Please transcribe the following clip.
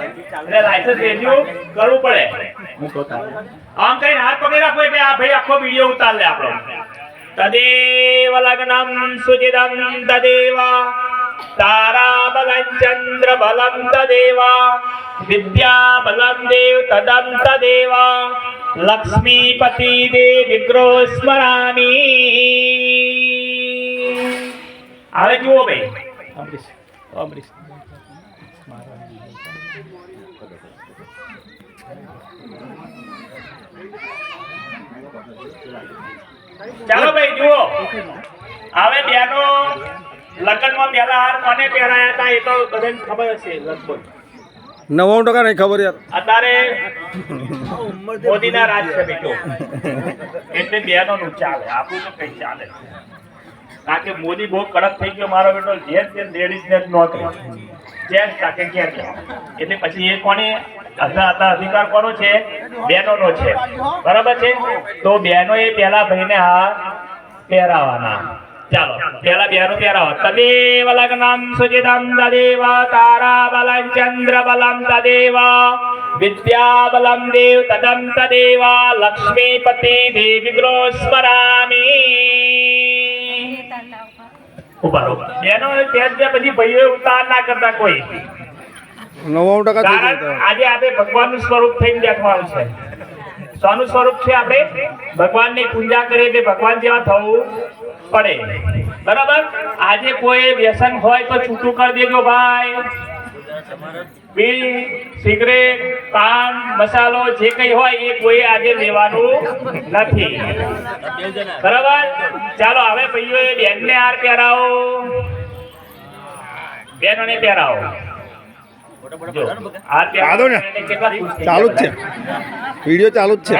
એટલે licence renew કરવું પડે. આમ કઈ હાથ પકડી રાખો એટલે આ ભાઈ આખો વિડિયો ઉતાર લે આપણો. તદેવ લગ્નમ સુજિદમ તદેવ તારા બલં ચંદ્ર બલં તદેવ વિદ્યા બલં દેવ તદં તદેવ લક્ષ્મીપતિ દેવ વિગ્રહ સ્મરામી. હવે જુઓ ભાઈ અમરીશ ચાલો ભાઈ જુઓ. હવે બેનો લગ્નમાં પહેલા હાર કોને પહેરાયા હતા એ તો બધાને ખબર હશે લગભગ 99% નહીં ખબર યાર. અત્યારે મોદીના રાજ છે બેટો એટલે બેનોનું ચાલે, આપણું તો કઈ ચાલે. કારણ કે મોદી બહુ કડક થઈ ગયો મારો બેટો. જેમ તેમ લેડીઝ ને નોકરી જેમ તાકે ક્યાં એટલે પછી એ કોને અધિકાર કોનો છે? બહેનોનો છે. બરાબર છે. તો બહેનો એ પેલા ભાઈને હાથ પહેરાવાના. ચાલો પેલા બહેનો પહેરાવો. તદેવ લગ્નમ સુજિતમ તદેવ તારા બલં ચંદ્ર બલં તદેવ વિદ્યા બલં દેવ તદં તદેવ લક્ષ્મીપતિ દેવ વિગ્રહ સ્મરામી. ઉભા બહેનો પછી ભાઈઓ ઉતાર ના કરતા કોઈ. 99% આજે આપણે ભગવાનનું સ્વરૂપ થઈને બેઠવાનું છે. શાનું સ્વરૂપ છે? આપણે ભગવાનની પૂજા કરીએ એટલે ભગવાન જેવા થવું પડે. બરાબર. આજે કોઈ વ્યસન હોય તો છૂટું કરી દેજો ભાઈ. બીડી, સિગરેટ, પાન, મસાલો જે કઈ હોય એ કોઈ આજે લેવાનું નથી. બરાબર. ચાલો હવે ભાઈઓ બેનને હાર પહેરાવો, બેનોને પહેરાવો. ચાલો ને, ચાલુ જ છે વિડિયો, ચાલુ જ છે.